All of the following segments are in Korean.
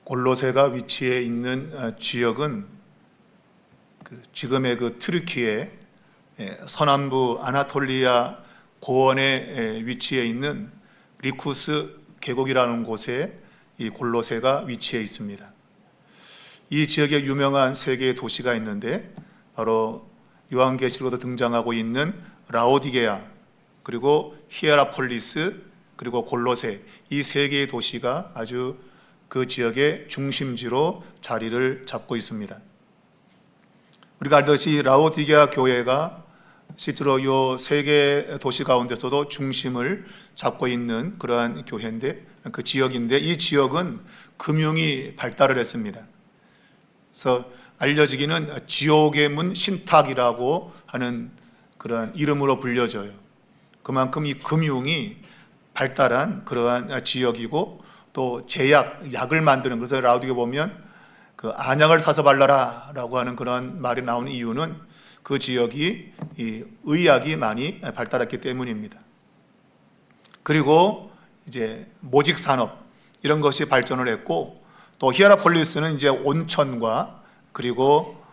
골로새가 위치해 있는 지역은 지금의 튀르키예 서남부 아나톨리아 고원에 위치해 있는 리쿠스 계곡이라는 곳에 이 골로새가 위치해 있습니다. 이 지역에 유명한 세 개의 도시가 있는데 바로 요한계시록에도 등장하고 있는 라오디게아, 그리고 히에라폴리스, 그리고 골로새, 이 세 개의 도시가 아주 그 지역의 중심지로 자리를 잡고 있습니다. 우리가 알듯이 라오디게아 교회가 실제로 이 세 개 도시 가운데서도 중심을 잡고 있는 그러한 교회인데, 그 지역인데, 이 지역은 금융이 발달을 했습니다. 그래서 알려지기는 지옥의 문 신탁이라고 하는 그러한 이름으로 불려져요. 그만큼 이 금융이 발달한 그러한 지역이고, 또 제약, 약을 만드는, 그래서 라오디게 보면 그 안약을 사서 발라라 라고 하는 그런 말이 나오는 이유는 그 지역이 이 의학이 많이 발달했기 때문입니다. 그리고 이제 모직 산업 이런 것이 발전을 했고, 또 히에라폴리스는 이제 온천과 그리고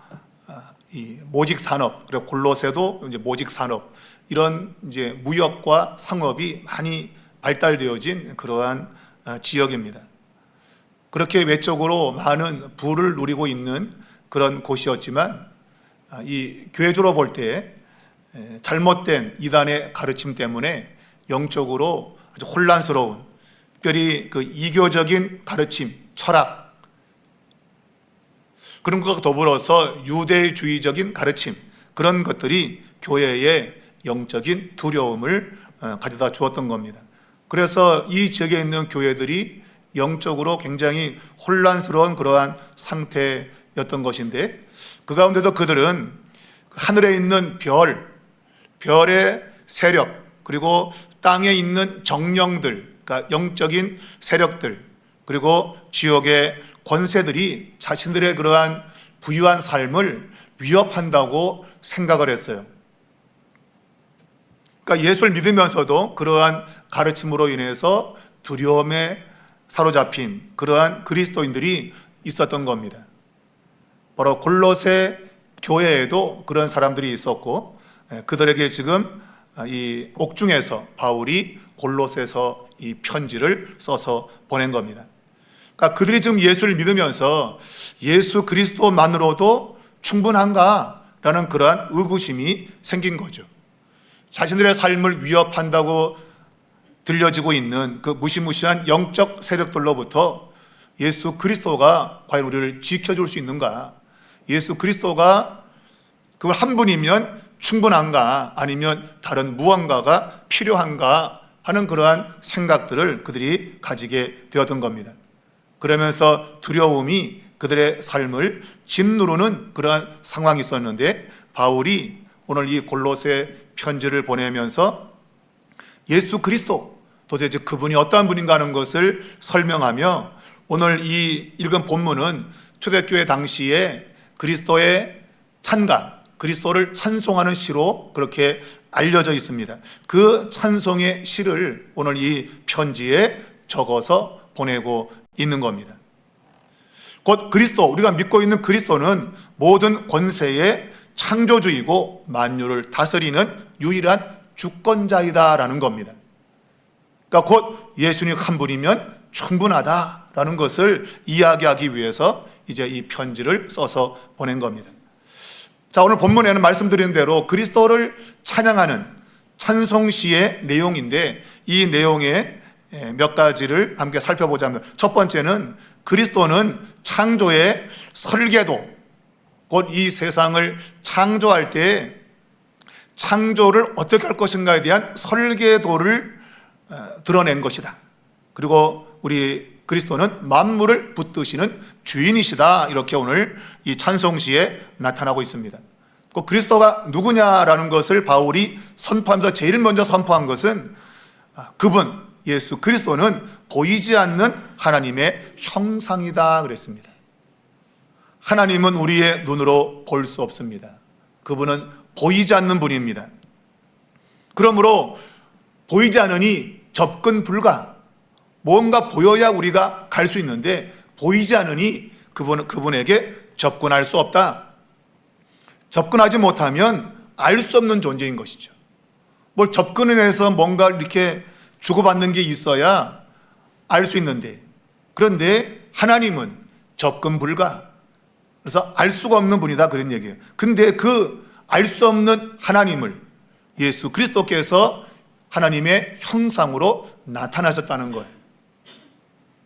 이 모직 산업, 그리고 골로새도 이제 모직 산업, 이런 이제 무역과 상업이 많이 발달되어진 그러한 지역입니다. 그렇게 외적으로 많은 부를 누리고 있는 그런 곳이었지만, 이 교회적으로 볼 때 잘못된 이단의 가르침 때문에 영적으로 아주 혼란스러운, 특별히 그 이교적인 가르침, 철학, 그런 것과 더불어서 유대주의적인 가르침, 그런 것들이 교회에 영적인 두려움을 가져다 주었던 겁니다. 그래서 이 지역에 있는 교회들이 영적으로 굉장히 혼란스러운 그러한 상태였던 것인데, 그 가운데도 그들은 하늘에 있는 별의 세력, 그리고 땅에 있는 정령들, 그러니까 영적인 세력들, 그리고 지옥의 권세들이 자신들의 그러한 부유한 삶을 위협한다고 생각을 했어요. 그러니까 예수를 믿으면서도 그러한 가르침으로 인해서 두려움에 사로잡힌 그러한 그리스도인들이 있었던 겁니다. 바로 골로새 교회에도 그런 사람들이 있었고, 그들에게 지금 이 옥중에서 바울이 골로새서 이 편지를 써서 보낸 겁니다. 그러니까 그들이 지금 예수를 믿으면서 예수 그리스도만으로도 충분한가라는 그러한 의구심이 생긴 거죠. 자신들의 삶을 위협한다고 들려지고 있는 그 무시무시한 영적 세력들로부터 예수 그리스도가 과연 우리를 지켜줄 수 있는가? 예수 그리스도가 그걸 한 분이면 충분한가? 아니면 다른 무언가가 필요한가? 하는 그러한 생각들을 그들이 가지게 되었던 겁니다. 그러면서 두려움이 그들의 삶을 짓누르는 그러한 상황이 있었는데, 바울이 오늘 이 골로새 편지를 보내면서 예수 그리스도, 도대체 그분이 어떠한 분인가 하는 것을 설명하며, 오늘 이 읽은 본문은 초대교회 당시에 그리스도의 찬가, 그리스도를 찬송하는 시로 그렇게 알려져 있습니다. 그 찬송의 시를 오늘 이 편지에 적어서 보내고 있는 겁니다. 곧 그리스도, 우리가 믿고 있는 그리스도는 모든 권세의 창조주이고 만유를 다스리는 유일한 주권자이다라는 겁니다. 그러니까 곧 예수님 한 분이면 충분하다라는 것을 이야기하기 위해서 이제 이 편지를 써서 보낸 겁니다. 자, 오늘 본문에는 말씀드린 대로 그리스도를 찬양하는 찬송시의 내용인데, 이 내용의 몇 가지를 함께 살펴보자면, 첫 번째는 그리스도는 창조의 설계도, 곧 이 세상을 창조할 때 창조를 어떻게 할 것인가에 대한 설계도를 드러낸 것이다. 그리고 우리 그리스도는 만물을 붙드시는 주인이시다. 이렇게 오늘 이 찬송시에 나타나고 있습니다. 그 그리스도가 누구냐라는 것을 바울이 선포하면서 제일 먼저 선포한 것은 그분, 예수 그리스도는 보이지 않는 하나님의 형상이다 그랬습니다. 하나님은 우리의 눈으로 볼 수 없습니다. 그분은 보이지 않는 분입니다. 그러므로 보이지 않으니 접근 불가, 뭔가 보여야 우리가 갈 수 있는데 보이지 않으니 그분에게 접근할 수 없다. 접근하지 못하면 알 수 없는 존재인 것이죠. 뭘 접근을 해서 뭔가 이렇게 주고받는 게 있어야 알 수 있는데, 그런데 하나님은 접근 불가. 그래서 알 수가 없는 분이다, 그런 얘기예요. 근데 그 알 수 없는 하나님을 예수 그리스도께서 하나님의 형상으로 나타나셨다는 거예요.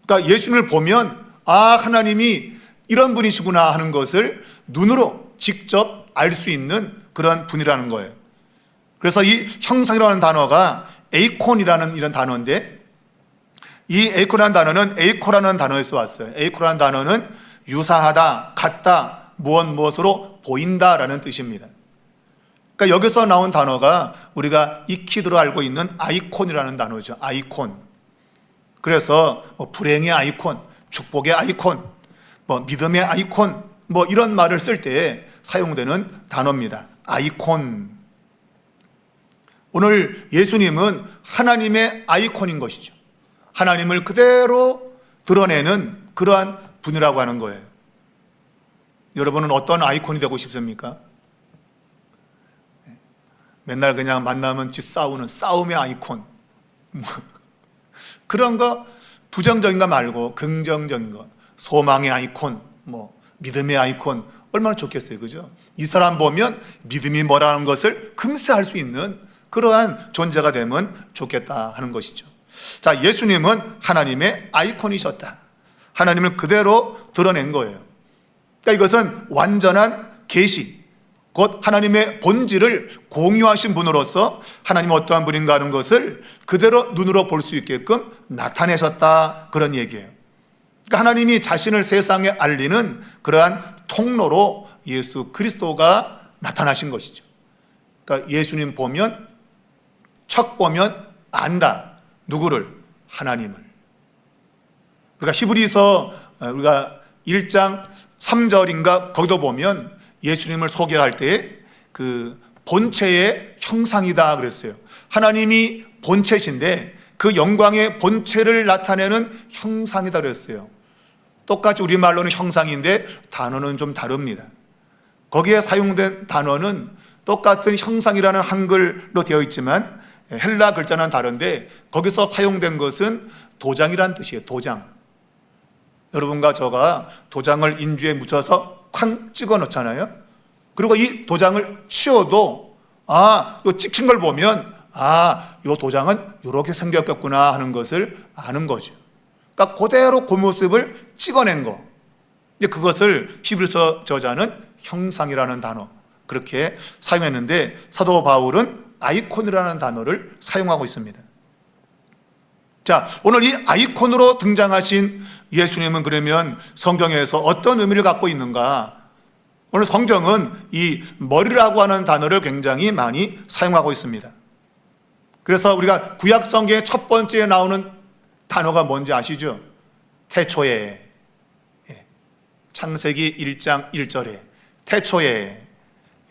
그러니까 예수님을 보면 하나님이 이런 분이시구나 하는 것을 눈으로 직접 알 수 있는 그런 분이라는 거예요. 그래서 이 형상이라는 단어가 에이콘이라는 이런 단어인데, 이 에이콘이라는 단어는 에이코라는 단어에서 왔어요. 에이코라는 단어는 유사하다, 같다, 무엇으로 보인다라는 뜻입니다. 그러니까 여기서 나온 단어가 우리가 익히도록 알고 있는 아이콘이라는 단어죠. 아이콘. 그래서 불행의 아이콘, 축복의 아이콘, 믿음의 아이콘, 이런 말을 쓸 때 사용되는 단어입니다. 아이콘. 오늘 예수님은 하나님의 아이콘인 것이죠. 하나님을 그대로 드러내는 그러한 분이라고 하는 거예요. 여러분은 어떤 아이콘이 되고 싶습니까? 맨날 그냥 만나면 싸우는 싸움의 아이콘, 그런 거 부정적인 거 말고 긍정적인 거, 소망의 아이콘, 믿음의 아이콘, 얼마나 좋겠어요, 그죠? 이 사람 보면 믿음이 뭐라는 것을 금세 알 수 있는 그러한 존재가 되면 좋겠다 하는 것이죠. 자, 예수님은 하나님의 아이콘이셨다. 하나님을 그대로 드러낸 거예요. 그러니까 이것은 완전한 계시, 곧 하나님의 본질을 공유하신 분으로서 하나님이 어떠한 분인가 하는 것을 그대로 눈으로 볼 수 있게끔 나타내셨다, 그런 얘기예요. 그러니까 하나님이 자신을 세상에 알리는 그러한 통로로 예수 그리스도가 나타나신 것이죠. 그러니까 예수님 보면, 척 보면 안다. 누구를? 하나님을. 그러니까 히브리서 우리가 1장 3절인가 거기도 보면 예수님을 소개할 때 그 본체의 형상이다 그랬어요. 하나님이 본체신데 그 영광의 본체를 나타내는 형상이다 그랬어요. 똑같이 우리말로는 형상인데 단어는 좀 다릅니다. 거기에 사용된 단어는 똑같은 형상이라는 한글로 되어 있지만 헬라 글자는 다른데, 거기서 사용된 것은 도장이란 뜻이에요. 도장. 여러분과 저가 도장을 인주에 묻혀서 쾅 찍어 놓잖아요. 그리고 이 도장을 치워도 요 찍힌 걸 보면 요 도장은 이렇게 생겼겠구나 하는 것을 아는 거죠. 그러니까 그대로 그 모습을 찍어낸 거, 이제 그것을 히브리서 저자는 형상이라는 단어 그렇게 사용했는데, 사도 바울은 아이콘이라는 단어를 사용하고 있습니다. 자, 오늘 이 아이콘으로 등장하신 예수님은 그러면 성경에서 어떤 의미를 갖고 있는가? 오늘 성경은 이 머리라고 하는 단어를 굉장히 많이 사용하고 있습니다. 그래서 우리가 구약 성경의 첫 번째에 나오는 단어가 뭔지 아시죠? 태초에, 창세기 1장 1절에 태초에,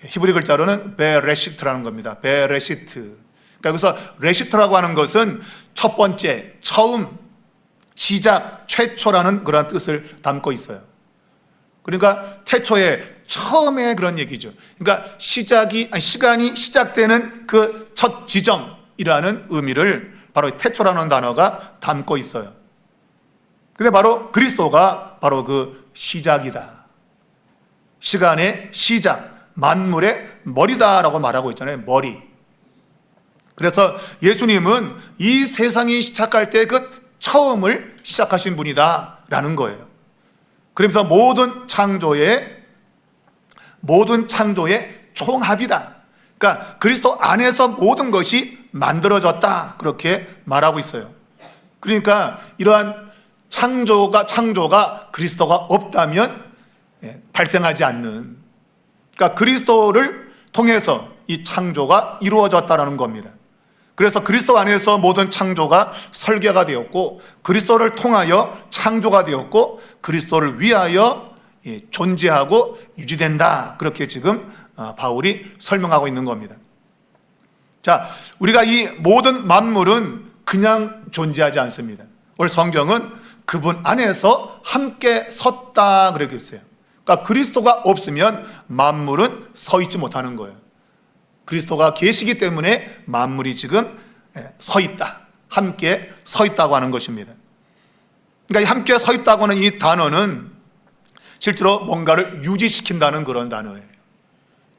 히브리 글자로는 베레시트라는 겁니다. 베레시트. 그러니까 여기서 레시트라고 하는 것은 첫 번째, 처음, 시작, 최초라는 그런 뜻을 담고 있어요. 그러니까 태초에, 처음에 그런 얘기죠. 그러니까 시간이 시작되는 그 첫 지점이라는 의미를 바로 태초라는 단어가 담고 있어요. 근데 바로 그리스도가 바로 그 시작이다. 시간의 시작, 만물의 머리다라고 말하고 있잖아요. 머리. 그래서 예수님은 이 세상이 시작할 때 그 처음을 시작하신 분이다 라는 거예요. 그러면서 모든 창조의 총합이다. 그러니까 그리스도 안에서 모든 것이 만들어졌다, 그렇게 말하고 있어요. 그러니까 이러한 창조가 그리스도가 없다면 발생하지 않는, 그러니까 그리스도를 통해서 이 창조가 이루어졌다는 겁니다. 그래서 그리스도 안에서 모든 창조가 설계가 되었고, 그리스도를 통하여 창조가 되었고, 그리스도를 위하여 존재하고 유지된다, 그렇게 지금 바울이 설명하고 있는 겁니다. 자, 우리가 이 모든 만물은 그냥 존재하지 않습니다. 오늘 성경은 그분 안에서 함께 섰다 그렇게 했어요. 그러니까 그리스도가 없으면 만물은 서 있지 못하는 거예요. 그리스도가 계시기 때문에 만물이 지금 서 있다, 함께 서 있다고 하는 것입니다. 그러니까 함께 서 있다고 하는 이 단어는 실제로 뭔가를 유지시킨다는 그런 단어예요.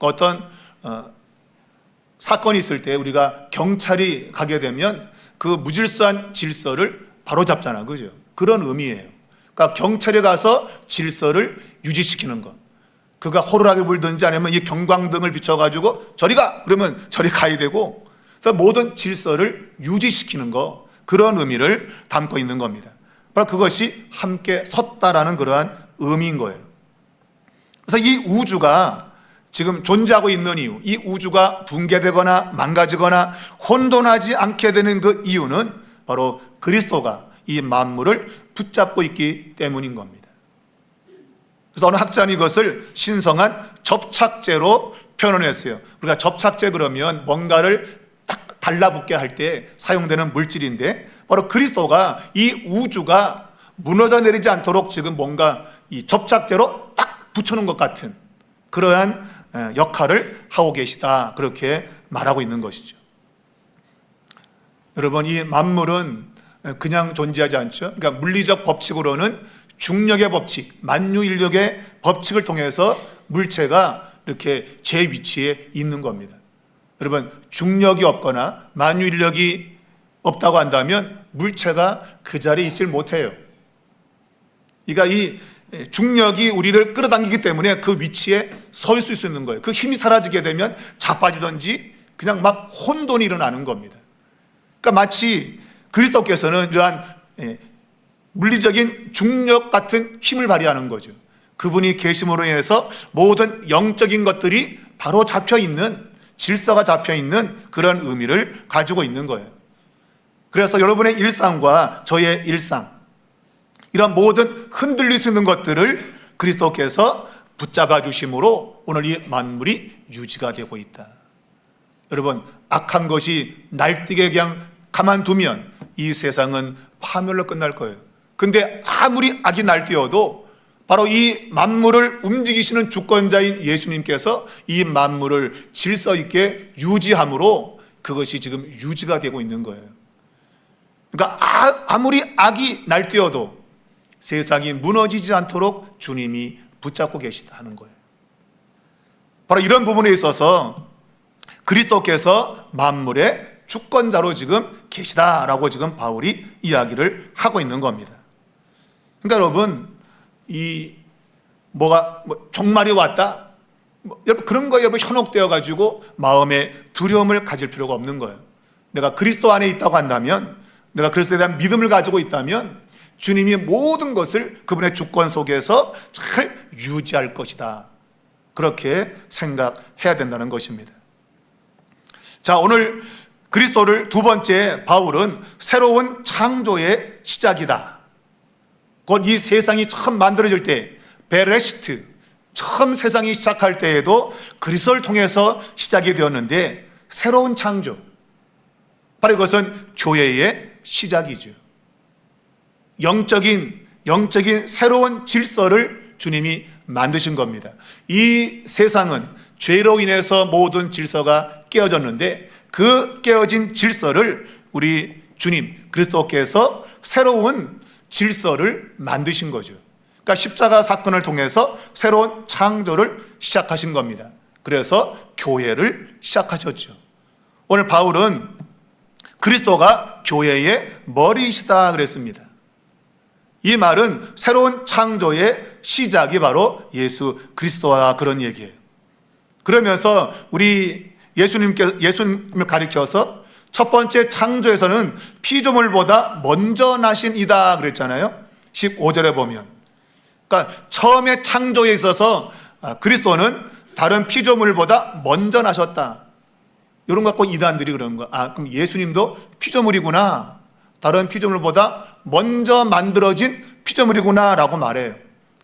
어떤 사건이 있을 때 우리가 경찰이 가게 되면 그 무질서한 질서를 바로잡잖아, 그죠? 그런 의미예요. 그러니까 경찰에 가서 질서를 유지시키는 것. 그가 호루라기 불든지 아니면 이 경광등을 비춰가지고 저리 가! 그러면 저리 가야 되고, 그래서 모든 질서를 유지시키는 것, 그런 의미를 담고 있는 겁니다. 바로 그것이 함께 섰다라는 그러한 의미인 거예요. 그래서 이 우주가 지금 존재하고 있는 이유, 이 우주가 붕괴되거나 망가지거나 혼돈하지 않게 되는 그 이유는 바로 그리스도가 이 만물을 붙잡고 있기 때문인 겁니다. 그래서 어느 학자는 이것을 신성한 접착제로 표현을 했어요. 우리가 접착제 그러면 뭔가를 딱 달라붙게 할 때 사용되는 물질인데, 바로 그리스도가 이 우주가 무너져 내리지 않도록 지금 뭔가 이 접착제로 딱 붙여놓은 것 같은 그러한 역할을 하고 계시다, 그렇게 말하고 있는 것이죠. 여러분, 이 만물은 그냥 존재하지 않죠. 그러니까 물리적 법칙으로는 중력의 법칙, 만유인력의 법칙을 통해서 물체가 이렇게 제 위치에 있는 겁니다. 여러분, 중력이 없거나 만유인력이 없다고 한다면 물체가 그 자리에 있질 못해요. 그러니까 이 중력이 우리를 끌어당기기 때문에 그 위치에 서 있을 수 있는 거예요. 그 힘이 사라지게 되면 자빠지든지 그냥 막 혼돈이 일어나는 겁니다. 그러니까 마치 그리스도께서는 이러한 물리적인 중력 같은 힘을 발휘하는 거죠. 그분이 계심으로 인해서 모든 영적인 것들이 바로 잡혀있는, 질서가 잡혀있는 그런 의미를 가지고 있는 거예요. 그래서 여러분의 일상과 저의 일상, 이런 모든 흔들릴 수 있는 것들을 그리스도께서 붙잡아 주심으로 오늘 이 만물이 유지가 되고 있다. 여러분, 악한 것이 날뛰게 그냥 가만두면 이 세상은 파멸로 끝날 거예요. 근데 아무리 악이 날뛰어도 바로 이 만물을 움직이시는 주권자인 예수님께서 이 만물을 질서 있게 유지함으로 그것이 지금 유지가 되고 있는 거예요. 그러니까 아무리 악이 날뛰어도 세상이 무너지지 않도록 주님이 붙잡고 계시다는 거예요. 바로 이런 부분에 있어서 그리스도께서 만물의 주권자로 지금 계시다라고 지금 바울이 이야기를 하고 있는 겁니다. 그러니까 여러분, 종말이 왔다, 여러분 그런 거에 현혹되어 가지고 마음에 두려움을 가질 필요가 없는 거예요. 내가 그리스도 안에 있다고 한다면, 내가 그리스도에 대한 믿음을 가지고 있다면 주님이 모든 것을 그분의 주권 속에서 잘 유지할 것이다, 그렇게 생각해야 된다는 것입니다. 자, 오늘 그리스도를 두 번째 바울은 새로운 창조의 시작이다, 곧 이 세상이 처음 만들어질 때 베레시트, 처음 세상이 시작할 때에도 그리스도를 통해서 시작이 되었는데 새로운 창조, 바로 이것은 교회의 시작이죠. 영적인 새로운 질서를 주님이 만드신 겁니다. 이 세상은 죄로 인해서 모든 질서가 깨어졌는데 그 깨어진 질서를 우리 주님 그리스도께서 새로운 질서를 만드신 거죠. 그러니까 십자가 사건을 통해서 새로운 창조를 시작하신 겁니다. 그래서 교회를 시작하셨죠. 오늘 바울은 그리스도가 교회의 머리이시다 그랬습니다. 이 말은 새로운 창조의 시작이 바로 예수 그리스도와 그런 얘기예요. 그러면서 우리 예수님을 가리켜서 첫 번째 창조에서는 피조물보다 먼저 나신 이다 그랬잖아요. 15절에 보면, 그러니까 처음에 창조에 있어서 그리스도는 다른 피조물보다 먼저 나셨다, 이런 거 갖고 이단들이 그런 거, 그럼 예수님도 피조물이구나, 다른 피조물보다 먼저 만들어진 피조물이구나 라고 말해요.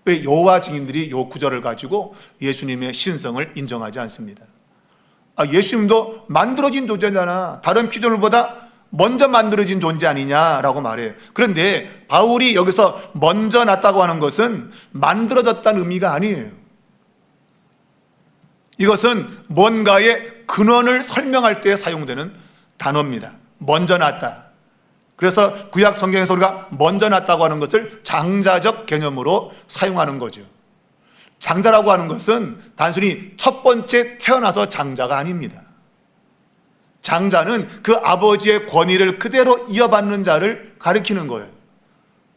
여호와 증인들이 이 구절을 가지고 예수님의 신성을 인정하지 않습니다. 예수님도 만들어진 존재잖아, 다른 피조물보다 먼저 만들어진 존재 아니냐라고 말해요. 그런데 바울이 여기서 먼저 났다고 하는 것은 만들어졌다는 의미가 아니에요. 이것은 뭔가의 근원을 설명할 때 사용되는 단어입니다. 먼저 났다. 그래서 구약 성경에서 우리가 먼저 났다고 하는 것을 장자적 개념으로 사용하는 거죠. 장자라고 하는 것은 단순히 첫 번째 태어나서 장자가 아닙니다. 장자는 그 아버지의 권위를 그대로 이어받는 자를 가리키는 거예요.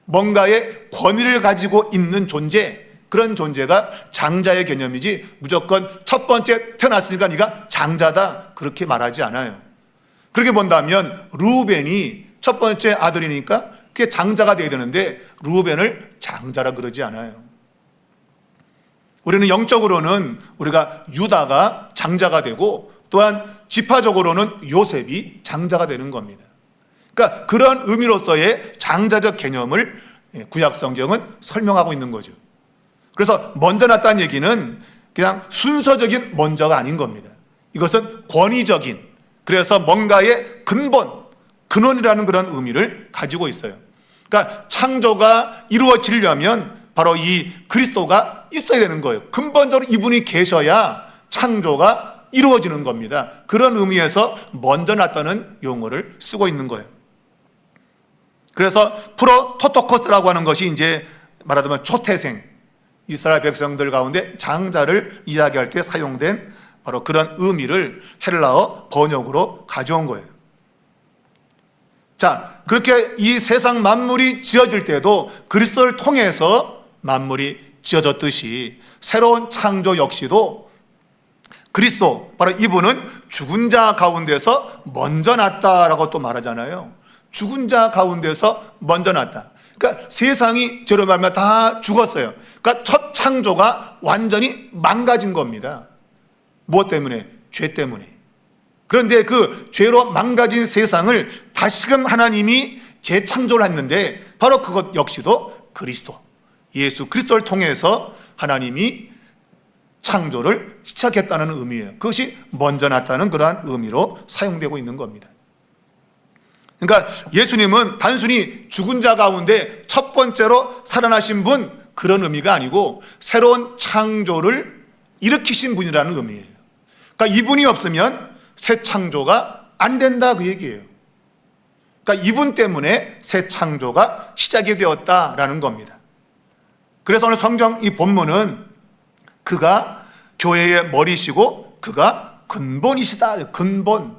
뭔가의 권위를 가지고 있는 존재, 그런 존재가 장자의 개념이지 무조건 첫 번째 태어났으니까 네가 장자다 그렇게 말하지 않아요. 그렇게 본다면 루벤이 첫 번째 아들이니까 그게 장자가 되어야 되는데 루벤을 장자라 그러지 않아요. 우리는 영적으로는 우리가 유다가 장자가 되고 또한 지파적으로는 요셉이 장자가 되는 겁니다. 그러니까 그런 의미로서의 장자적 개념을 구약 성경은 설명하고 있는 거죠. 그래서 먼저 났다는 얘기는 그냥 순서적인 먼저가 아닌 겁니다. 이것은 권위적인, 그래서 뭔가의 근원이라는 그런 의미를 가지고 있어요. 그러니까 창조가 이루어지려면 바로 이 그리스도가 있어야 되는 거예요. 근본적으로 이분이 계셔야 창조가 이루어지는 겁니다. 그런 의미에서 먼저 났다는 용어를 쓰고 있는 거예요. 그래서 프로토토코스라고 하는 것이 이제 말하자면 초태생, 이스라엘 백성들 가운데 장자를 이야기할 때 사용된 바로 그런 의미를 헬라어 번역으로 가져온 거예요. 자, 그렇게 이 세상 만물이 지어질 때도 그리스도를 통해서 만물이 지어졌듯이 새로운 창조 역시도 그리스도, 바로 이분은 죽은 자 가운데서 먼저 났다라고 또 말하잖아요. 죽은 자 가운데서 먼저 났다. 그러니까 세상이 저로 말하면 다 죽었어요. 그러니까 첫 창조가 완전히 망가진 겁니다. 무엇 때문에? 죄 때문에. 그런데 그 죄로 망가진 세상을 다시금 하나님이 재창조를 했는데 바로 그것 역시도 그리스도, 예수 그리스도를 통해서 하나님이 창조를 시작했다는 의미예요. 그것이 먼저 났다는 그러한 의미로 사용되고 있는 겁니다. 그러니까 예수님은 단순히 죽은 자 가운데 첫 번째로 살아나신 분, 그런 의미가 아니고 새로운 창조를 일으키신 분이라는 의미예요. 그러니까 이분이 없으면 새 창조가 안 된다 그 얘기예요. 그러니까 이분 때문에 새 창조가 시작이 되었다라는 겁니다. 그래서 오늘 성경 이 본문은 그가 교회의 머리시고 그가 근본이시다. 근본.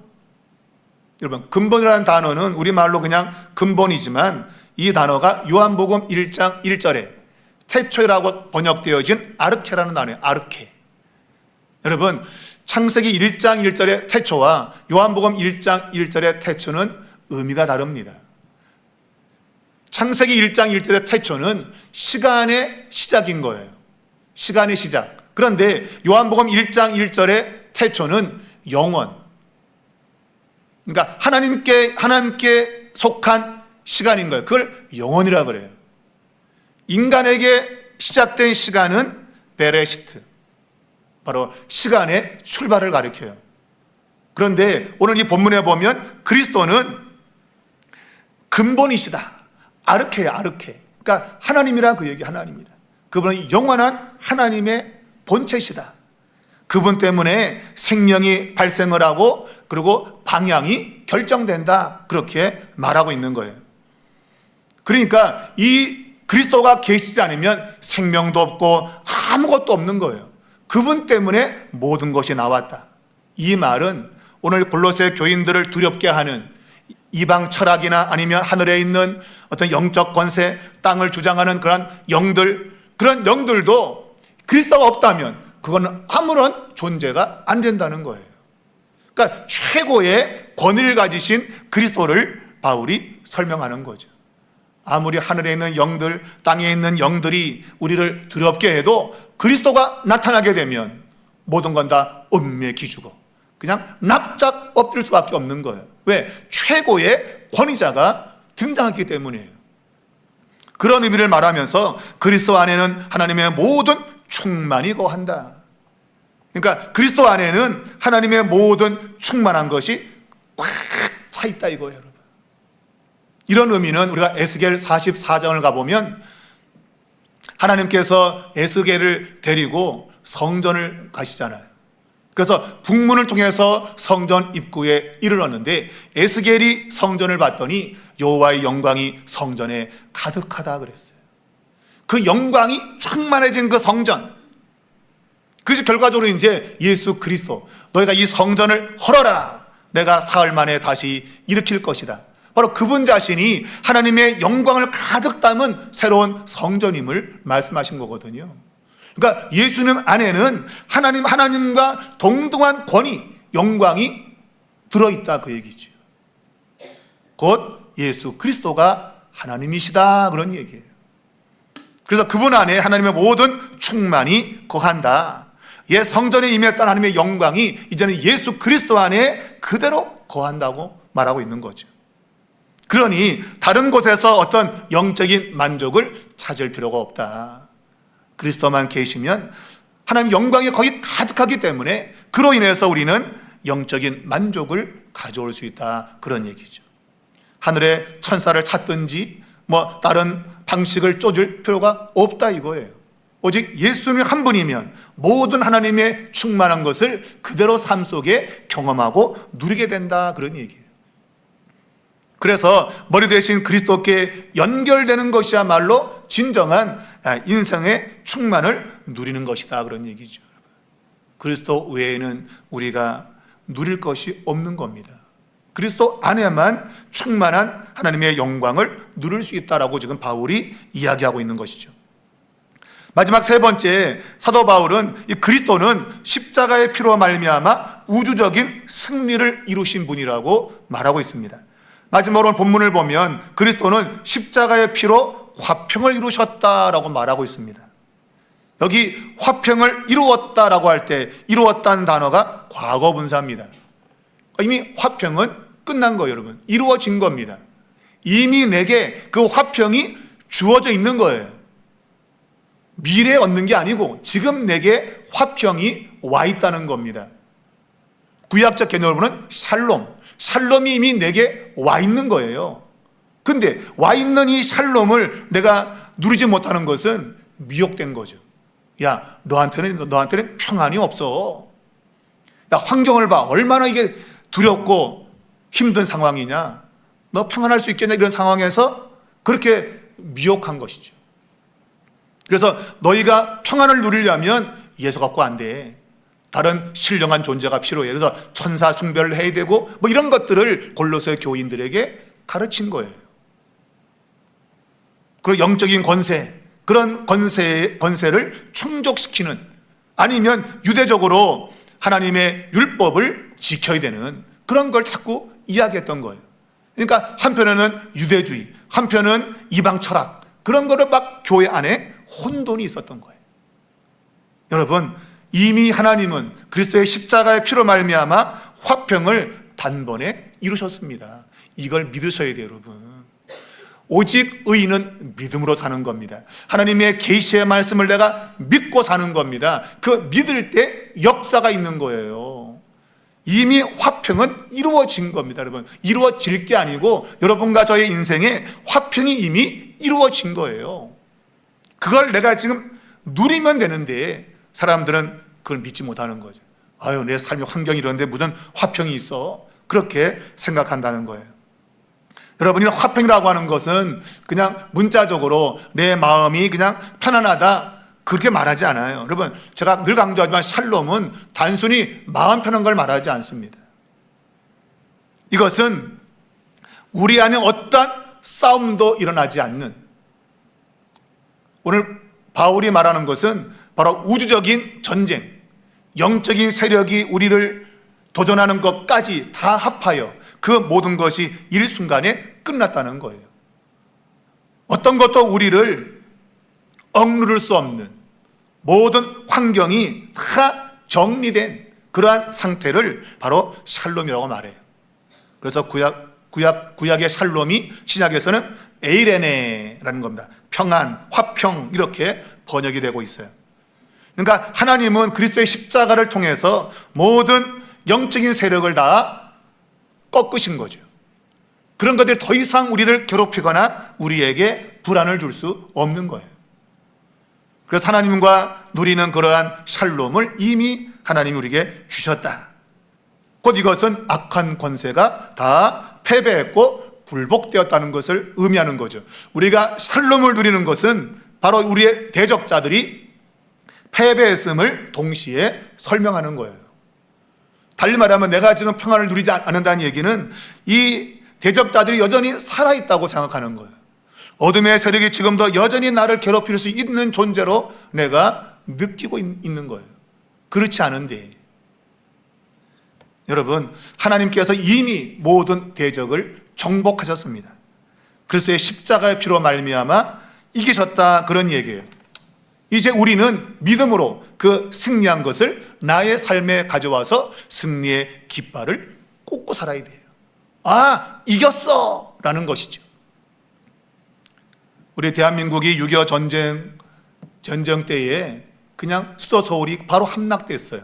여러분, 근본이라는 단어는 우리말로 그냥 근본이지만 이 단어가 요한복음 1장 1절에 태초라고 번역되어진 아르케라는 단어예요. 아르케. 여러분, 창세기 1장 1절의 태초와 요한복음 1장 1절의 태초는 의미가 다릅니다. 창세기 1장 1절의 태초는 시간의 시작인 거예요. 시간의 시작. 그런데 요한복음 1장 1절의 태초는 영원. 그러니까 하나님께 속한 시간인 거예요. 그걸 영원이라 그래요. 인간에게 시작된 시간은 베레시트, 바로 시간의 출발을 가리켜요. 그런데 오늘 이 본문에 보면 그리스도는 근본이시다. 아르케야, 아르케. 그러니까 하나님이라 그 얘기, 하나님이다. 그분은 영원한 하나님의 본체시다. 그분 때문에 생명이 발생을 하고 그리고 방향이 결정된다. 그렇게 말하고 있는 거예요. 그러니까 이 그리스도가 계시지 않으면 생명도 없고 아무것도 없는 거예요. 그분 때문에 모든 것이 나왔다. 이 말은 오늘 골로새 교인들을 두렵게 하는 이방 철학이나 아니면 하늘에 있는 어떤 영적 권세, 땅을 주장하는 그런 영들도 그리스도가 없다면 그거는 아무런 존재가 안 된다는 거예요. 그러니까 최고의 권위를 가지신 그리스도를 바울이 설명하는 거죠. 아무리 하늘에 있는 영들, 땅에 있는 영들이 우리를 두렵게 해도 그리스도가 나타나게 되면 모든 건 다 음미에 기주고 그냥 납작 엎드릴 수밖에 없는 거예요. 왜? 최고의 권위자가 등장했기 때문이에요. 그런 의미를 말하면서 그리스도 안에는 하나님의 모든 충만이 거한다. 그러니까 그리스도 안에는 하나님의 모든 충만한 것이 꽉 차 있다 이거예요, 여러분. 이런 의미는 우리가 에스겔 44장을 가보면 하나님께서 에스겔을 데리고 성전을 가시잖아요. 그래서 북문을 통해서 성전 입구에 이르렀는데 에스겔이 성전을 봤더니 여호와의 영광이 성전에 가득하다 그랬어요. 그 영광이 충만해진 그 성전, 그래서 결과적으로 이제 예수 그리스도, 너희가 이 성전을 헐어라, 내가 사흘 만에 다시 일으킬 것이다, 바로 그분 자신이 하나님의 영광을 가득 담은 새로운 성전임을 말씀하신 거거든요. 그러니까 예수님 안에는 하나님과 동등한 권위, 영광이 들어있다, 그 얘기죠. 곧 예수 그리스도가 하나님이시다, 그런 얘기예요. 그래서 그분 안에 하나님의 모든 충만이 거한다. 옛 성전에 임했던 하나님의 영광이 이제는 예수 그리스도 안에 그대로 거한다고 말하고 있는 거죠. 그러니 다른 곳에서 어떤 영적인 만족을 찾을 필요가 없다. 그리스도만 계시면 하나님 영광이 거기 가득하기 때문에 그로 인해서 우리는 영적인 만족을 가져올 수 있다, 그런 얘기죠. 하늘의 천사를 찾든지 다른 방식을 쫓을 필요가 없다, 이거예요. 오직 예수님 한 분이면 모든 하나님의 충만한 것을 그대로 삶 속에 경험하고 누리게 된다, 그런 얘기예요. 그래서 머리 대신 그리스도께 연결되는 것이야말로 진정한 인생의 충만을 누리는 것이다, 그런 얘기죠. 그리스도 외에는 우리가 누릴 것이 없는 겁니다. 그리스도 안에만 충만한 하나님의 영광을 누릴 수 있다라고 지금 바울이 이야기하고 있는 것이죠. 마지막 세 번째, 사도 바울은 이 그리스도는 십자가의 피로 말미암아 우주적인 승리를 이루신 분이라고 말하고 있습니다. 마지막으로 본문을 보면 그리스도는 십자가의 피로 화평을 이루셨다라고 말하고 있습니다. 여기 화평을 이루었다라고 할 때 이루었다는 단어가 과거 분사입니다. 이미 화평은 끝난 거예요, 여러분. 이루어진 겁니다. 이미 내게 그 화평이 주어져 있는 거예요. 미래에 얻는 게 아니고 지금 내게 화평이 와 있다는 겁니다. 구약적 개념으로는 샬롬이 이미 내게 와 있는 거예요. 근데 와 있는 이 샬롬을 내가 누리지 못하는 것은 미혹된 거죠. 야, 너한테는 평안이 없어. 야, 환경을 봐. 얼마나 이게 두렵고 힘든 상황이냐. 너 평안할 수 있겠냐, 이런 상황에서 그렇게 미혹한 것이죠. 그래서 너희가 평안을 누리려면 예수 갖고 안 돼. 다른 신령한 존재가 필요해. 그래서 천사 숭배를 해야 되고 이런 것들을 골로새 교인들에게 가르친 거예요. 그리고 영적인 권세, 그런 권세를 충족시키는, 아니면 유대적으로 하나님의 율법을 지켜야 되는 그런 걸 자꾸 이야기했던 거예요. 그러니까 한편에는 유대주의, 한편은 이방 철학, 그런 거를 막 교회 안에 혼돈이 있었던 거예요. 여러분, 이미 하나님은 그리스도의 십자가의 피로 말미암아 화평을 단번에 이루셨습니다. 이걸 믿으셔야 돼요, 여러분. 오직 의인은 믿음으로 사는 겁니다. 하나님의 계시의 말씀을 내가 믿고 사는 겁니다. 그 믿을 때 역사가 있는 거예요. 이미 화평은 이루어진 겁니다, 여러분. 이루어질 게 아니고 여러분과 저의 인생에 화평이 이미 이루어진 거예요. 그걸 내가 지금 누리면 되는데 사람들은 그걸 믿지 못하는 거죠. 아유, 내 삶의 환경이 이런데 무슨 화평이 있어? 그렇게 생각한다는 거예요. 여러분이 화평이라고 하는 것은 그냥 문자적으로 내 마음이 그냥 편안하다, 그렇게 말하지 않아요. 여러분, 제가 늘 강조하지만 샬롬은 단순히 마음 편한 걸 말하지 않습니다. 이것은 우리 안에 어떠한 싸움도 일어나지 않는, 오늘 바울이 말하는 것은 바로 우주적인 전쟁, 영적인 세력이 우리를 도전하는 것까지 다 합하여 그 모든 것이 일순간에 끝났다는 거예요. 어떤 것도 우리를 억누를 수 없는 모든 환경이 다 정리된 그러한 상태를 바로 샬롬이라고 말해요. 그래서 구약의 샬롬이 신약에서는 에이레네라는 겁니다. 평안, 화평, 이렇게 번역이 되고 있어요. 그러니까 하나님은 그리스도의 십자가를 통해서 모든 영적인 세력을 다 꺾으신 거죠. 그런 것들이 더 이상 우리를 괴롭히거나 우리에게 불안을 줄 수 없는 거예요. 그래서 하나님과 누리는 그러한 샬롬을 이미 하나님이 우리에게 주셨다. 곧 이것은 악한 권세가 다 패배했고 굴복되었다는 것을 의미하는 거죠. 우리가 샬롬을 누리는 것은 바로 우리의 대적자들이 패배했음을 동시에 설명하는 거예요. 달리 말하면 내가 지금 평안을 누리지 않는다는 얘기는 이 대적자들이 여전히 살아있다고 생각하는 거예요. 어둠의 세력이 지금도 여전히 나를 괴롭힐 수 있는 존재로 내가 느끼고 있는 거예요. 그렇지 않은데 여러분, 하나님께서 이미 모든 대적을 정복하셨습니다. 그리스도의 십자가의 피로 말미암아 이기셨다, 그런 얘기예요. 이제 우리는 믿음으로 그 승리한 것을 나의 삶에 가져와서 승리의 깃발을 꽂고 살아야 돼요. 아, 이겼어! 라는 것이죠. 우리 대한민국이 6.25 전쟁 때에 그냥 수도 서울이 바로 함락됐어요.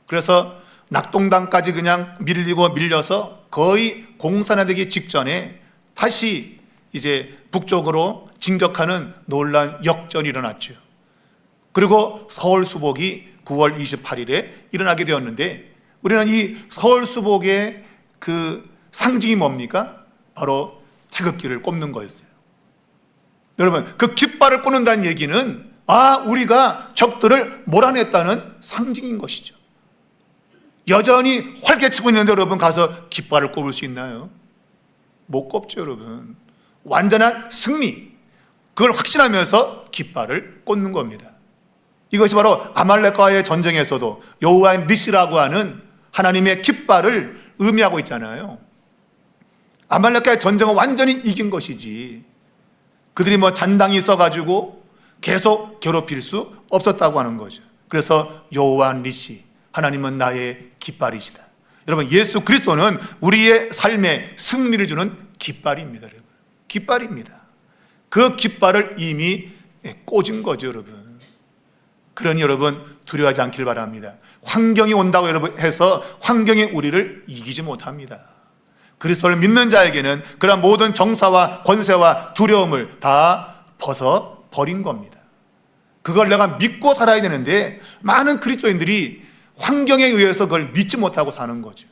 그래서 낙동강까지 그냥 밀려서 거의 공산화되기 직전에 다시 이제 북쪽으로 진격하는 놀라운 역전이 일어났죠. 그리고 서울 수복이 9월 28일에 일어나게 되었는데, 우리는 이 서울 수복의 그 상징이 뭡니까? 바로 태극기를 꼽는 거였어요. 여러분, 그 깃발을 꽂는다는 얘기는 우리가 적들을 몰아냈다는 상징인 것이죠. 여전히 활개치고 있는데 여러분 가서 깃발을 꼽을 수 있나요? 못 꼽죠, 여러분. 완전한 승리, 그걸 확신하면서 깃발을 꽂는 겁니다. 이것이 바로 아말렉과의 전쟁에서도 여호와의 니시라고 하는 하나님의 깃발을 의미하고 있잖아요. 아말렉과의 전쟁은 완전히 이긴 것이지, 그들이 잔당이 있어가지고 계속 괴롭힐 수 없었다고 하는 거죠. 그래서 여호와 니시, 하나님은 나의 깃발이시다. 여러분, 예수 그리스도는 우리의 삶에 승리를 주는 깃발입니다. 여러분, 깃발입니다. 그 깃발을 이미 꽂은 거죠, 여러분. 그러니 여러분, 두려워하지 않길 바랍니다. 환경이 온다고 여러분 해서 환경이 우리를 이기지 못합니다. 그리스도를 믿는 자에게는 그런 모든 정사와 권세와 두려움을 다 벗어 버린 겁니다. 그걸 내가 믿고 살아야 되는데 많은 그리스도인들이 환경에 의해서 그걸 믿지 못하고 사는 거죠.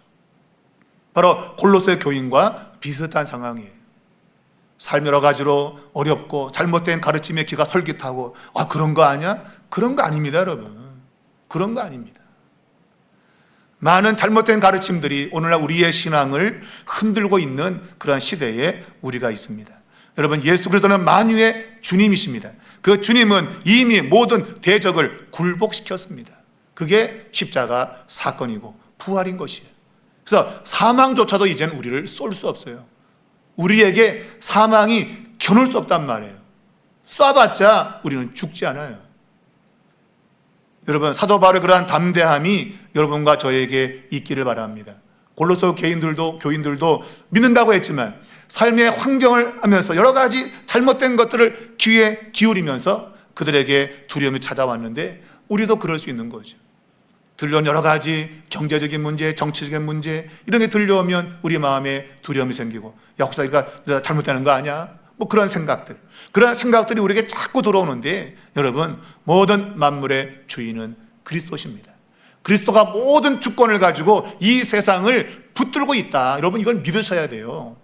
바로 골로새 교인과 비슷한 상황이에요. 삶 여러 가지로 어렵고 잘못된 가르침에 귀가 솔깃하고 그런 거 아니야? 그런 거 아닙니다, 여러분. 그런 거 아닙니다. 많은 잘못된 가르침들이 오늘날 우리의 신앙을 흔들고 있는 그러한 시대에 우리가 있습니다. 여러분, 예수 그리스도는 만유의 주님이십니다. 그 주님은 이미 모든 대적을 굴복시켰습니다. 그게 십자가 사건이고 부활인 것이에요. 그래서 사망조차도 이제는 우리를 쏠 수 없어요. 우리에게 사망이 겨눌 수 없단 말이에요. 쏴봤자 우리는 죽지 않아요. 여러분, 사도 바울의 그러한 담대함이 여러분과 저에게 있기를 바랍니다. 골로새 교인들도 믿는다고 했지만 삶의 환경을 하면서 여러 가지 잘못된 것들을 귀에 기울이면서 그들에게 두려움이 찾아왔는데 우리도 그럴 수 있는 거죠. 들려온 여러 가지 경제적인 문제, 정치적인 문제 이런 게 들려오면 우리 마음에 두려움이 생기고 혹시 이거 잘못되는 거 아니야? 그런 생각들이 우리에게 자꾸 들어오는데 여러분, 모든 만물의 주인은 그리스도십니다. 그리스도가 모든 주권을 가지고 이 세상을 붙들고 있다. 여러분, 이걸 믿으셔야 돼요.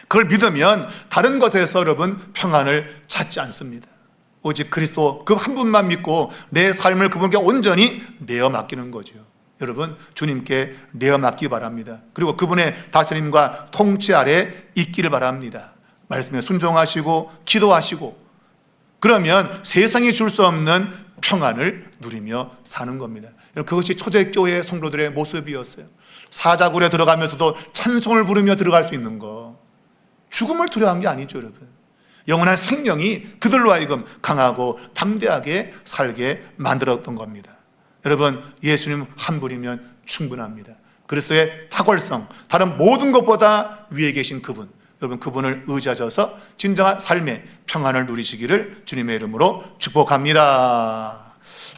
그걸 믿으면 다른 것에서 여러분 평안을 찾지 않습니다. 오직 그리스도 그 한 분만 믿고 내 삶을 그분께 온전히 내어 맡기는 거죠. 여러분, 주님께 내어 맡기기 바랍니다. 그리고 그분의 다스림과 통치 아래 있기를 바랍니다. 말씀에 순종하시고 기도하시고, 그러면 세상이 줄 수 없는 평안을 누리며 사는 겁니다. 그것이 초대교회 성도들의 모습이었어요. 사자굴에 들어가면서도 찬송을 부르며 들어갈 수 있는 거, 죽음을 두려워한 게 아니죠, 여러분. 영원한 생명이 그들로 하여금 강하고 담대하게 살게 만들었던 겁니다. 여러분, 예수님 한 분이면 충분합니다. 그리스도의 탁월성, 다른 모든 것보다 위에 계신 그분, 여러분 그분을 의지하셔서 진정한 삶의 평안을 누리시기를 주님의 이름으로 축복합니다.